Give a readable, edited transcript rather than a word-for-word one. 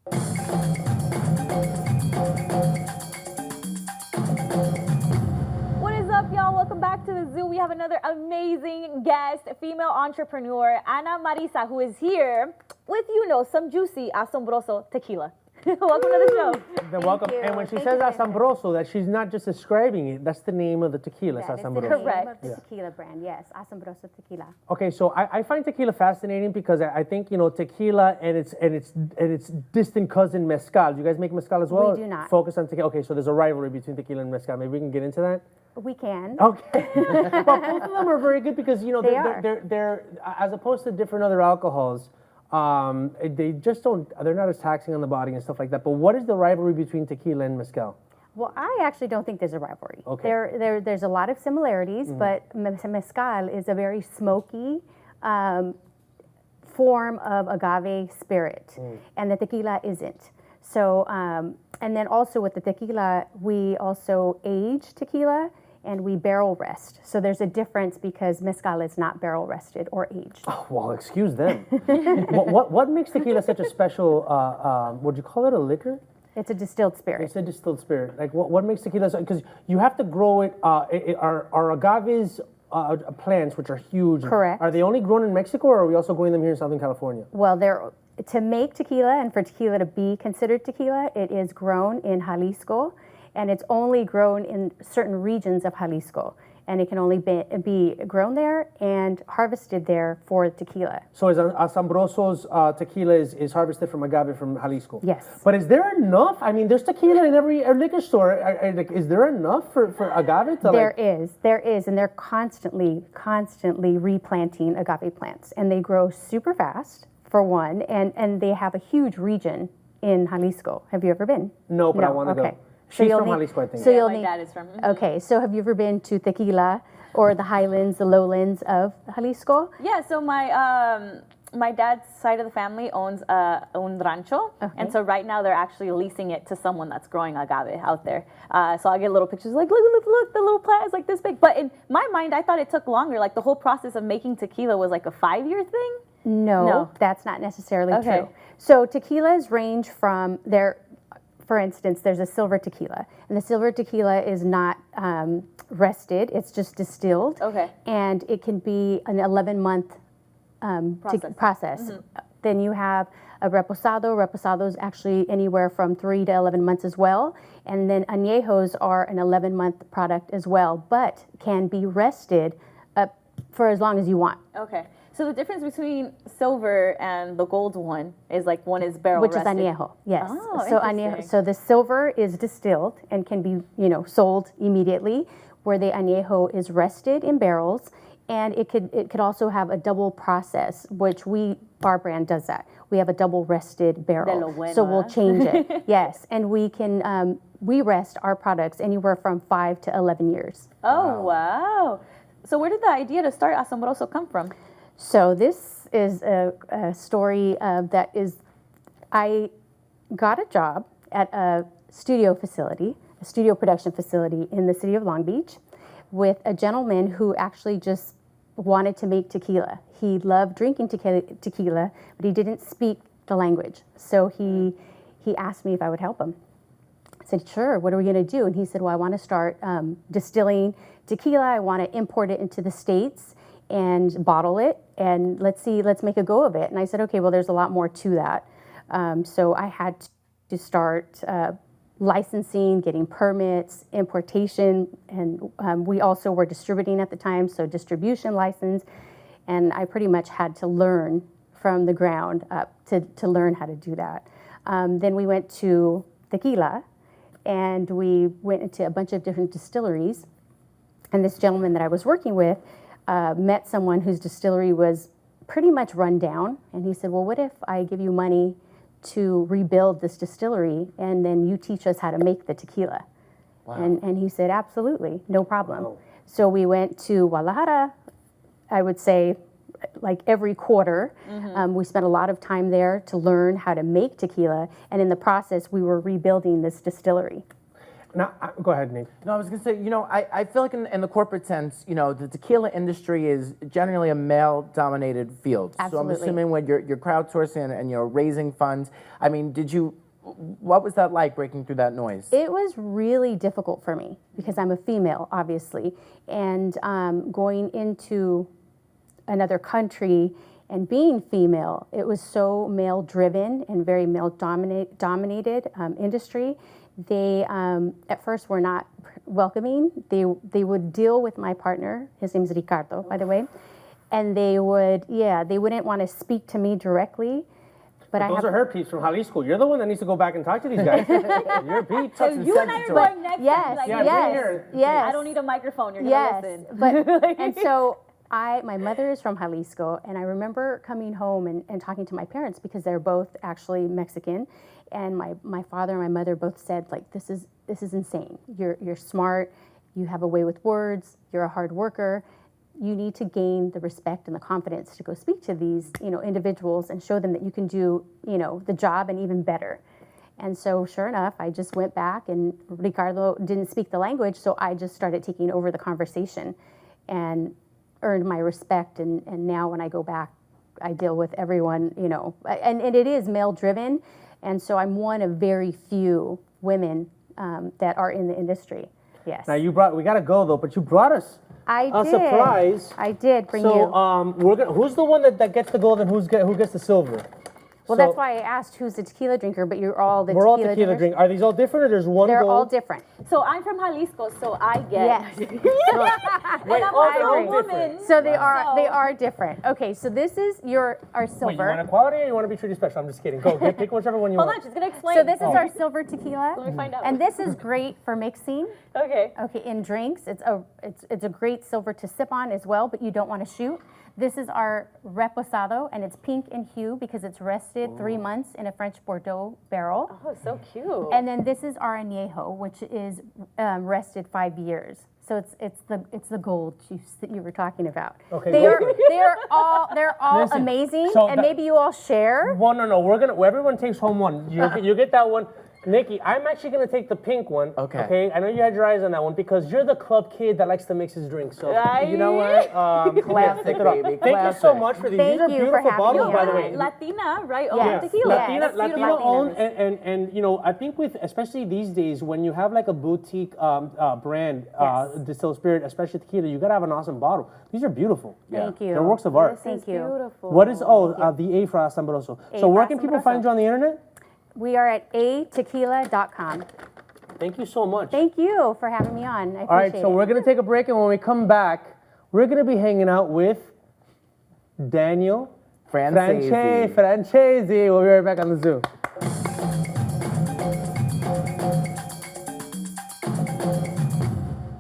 What is up, y'all? Welcome back to the zoo. We have another amazing guest, female entrepreneur, Ana Marisa, who is here with, some juicy AsomBrosa tequila. Welcome to the show. Welcome. And when she says AsomBrosa, that she's not just describing it, that's the name of the tequila, That is the AsomBrosa. name Correct. of the tequila brand, yes, AsomBrosa tequila. Okay, so I find tequila fascinating because I think, tequila and its distant cousin mezcal. Do you guys make mezcal as well? We do not. Focus on tequila. Okay, so there's a rivalry between tequila and mezcal. Maybe we can get into that? We can. Okay. Well, both of them are very good because, They're as opposed to different other alcohols, they just they're not as taxing on the body and stuff like that. But what is the rivalry between tequila and mezcal? Well, I actually don't think there's a rivalry. Okay. There's a lot of similarities, but mezcal is a very smoky form of agave spirit, and the tequila isn't. So, and then also with the tequila, we also age tequila and we barrel rest. So there's a difference because mezcal is not barrel rested or aged. Oh, well, excuse them. what makes tequila such a special, would you call it a liquor? It's a distilled spirit. It's a distilled spirit. Like, what makes tequila so, because you have to grow it, are agaves plants, which are huge. Correct. Are they only grown in Mexico, or are we also growing them here in Southern California? Well, to make tequila and for tequila to be considered tequila, it is grown in Jalisco, and it's only grown in certain regions of Jalisco, and it can only be grown there and harvested there for tequila. So is AsomBrosa's tequila is harvested from agave from Jalisco? Yes. But is there enough? I mean, there's tequila in every liquor store. Is there enough for agave? There is, and they're constantly replanting agave plants, and they grow super fast, for one, and they have a huge region in Jalisco. Have you ever been? No, but I want to go. So She's you'll from need- Jalisco, I think. So you'll My need, dad is from. Okay, so have you ever been to Tequila or the highlands, the lowlands of Jalisco? Yeah, so my dad's side of the family owns un rancho, and so right now they're actually leasing it to someone that's growing agave out there. So I'll get little pictures like, look, the little plant is like this big. But in my mind, I thought it took longer. Like the whole process of making tequila was like a 5-year thing. No, that's not necessarily Okay. true. So tequilas range from for instance, there's a silver tequila, and the silver tequila is not rested, it's just distilled. Okay. And it can be an 11-month process. Then you have a reposado. Reposado is actually anywhere from 3 to 11 months as well. And then añejos are an 11-month product as well, but can be rested for as long as you want. Okay. So the difference between silver and the gold one is like one is barrel Which rested. is añejo, yes. Oh, so interesting. so the silver is distilled and can be, sold immediately, where the añejo is rested in barrels, and it could also have a double process, which our brand does that. We have a double rested De lo barrel, bueno, so we'll huh? change it. Yes, and we rest our products anywhere from 5 to 11 years. Oh, wow. So where did the idea to start AsomBrosa come from? So this is a story I got a job at a studio production facility in the city of Long Beach with a gentleman who actually just wanted to make tequila. He loved drinking tequila, but he didn't speak the language. So he asked me if I would help him. I said, sure, what are we going to do? And he said, well, I want to start distilling tequila. I want to import it into the States and bottle it, and let's make a go of it. And I said, okay, well, there's a lot more to that. So I had to start licensing, getting permits, importation, and we also were distributing at the time, so distribution license. And I pretty much had to learn from the ground up to learn how to do that. Then we went to tequila, and we went into a bunch of different distilleries. And this gentleman that I was working with met someone whose distillery was pretty much run down, and he said, well, what if I give you money to rebuild this distillery, and then you teach us how to make the tequila? Wow. And he said, absolutely, no problem. Wow. So we went to Guadalajara, I would say, like every quarter. We spent a lot of time there to learn how to make tequila, and in the process, we were rebuilding this distillery. Now, go ahead, Nick. No, I was gonna say, I feel like in the corporate sense, the tequila industry is generally a male-dominated field. Absolutely. So I'm assuming when you're crowdsourcing and you're raising funds, I mean, what was that like breaking through that noise? It was really difficult for me because I'm a female, obviously, and going into another country and being female, it was so male-driven and very male-dominated industry. They at first were not welcoming. They would deal with my partner. His name's Ricardo, by the way, and they wouldn't want to speak to me directly. But those are her peeps from Jalisco. You're the one that needs to go back and talk to these guys. Your peeps. So you and I are going next. Yes, Like, yes. I don't need a microphone. You're gonna listen. But and so my mother is from Jalisco, and I remember coming home and talking to my parents because they're both actually Mexican, and my father and my mother both said, like, this is insane. You're smart. You have a way with words. You're a hard worker. You need to gain the respect and the confidence to go speak to these, individuals and show them that you can do, the job and even better. And so sure enough, I just went back, and Ricardo didn't speak the language, so I just started taking over the conversation and earned my respect. And now when I go back, I deal with everyone, and it is male driven. And so I'm one of very few women that are in the industry. Yes. Now we gotta go though, but you brought us a surprise. I did bring so, you. Who's the one that gets the gold and who gets the silver? Well, that's why I asked who's the tequila drinker, but you're all the we're tequila all tequila drinkers. Are these all different, or there's one They're gold? all different. So I'm from Jalisco, so I get. Yes. And I'm also a woman. So they are different. Okay, so this is our silver. Wait, you want equality or you want to be treated special? I'm just kidding. Go, pick whichever one you Hold want. on, she's gonna explain. So this is our silver tequila. Let me find out. And this is great for mixing. Okay. Okay, in drinks, it's a great silver to sip on as well, but you don't want to shoot. This is our reposado, and it's pink in hue because it's rested 3 months in a French Bordeaux barrel. Oh, so cute. And then this is our añejo, which is rested 5 years. So it's the gold juice that you were talking about. Okay, they're all Listen, amazing, so and maybe you all share. Well, no. Everyone takes home one. You get that one. Nikki, I'm actually going to take the pink one. Okay. I know you had your eyes on that one because you're the club kid that likes to mix his drinks. So, you know what? Classic, baby. Thank you so much for these. Thank These are you for beautiful having bottles, me by the on. way. Latina, right? Yes. Owned tequila. Yes. Latina owned, and I think especially these days, when you have like a boutique brand, distilled spirit, especially tequila, you gotta have an awesome bottle. These are beautiful. Thank you. They're works of art. Thank you. Beautiful. What is the A for AsomBrosa? So where can people find you on the internet? We are at atequila.com. Thank you so much. Thank you for having me on. I appreciate All right, so we're gonna take a break, and when we come back, we're gonna be hanging out with Daniel Francesi. Francesi. We'll be right back on the Zoo.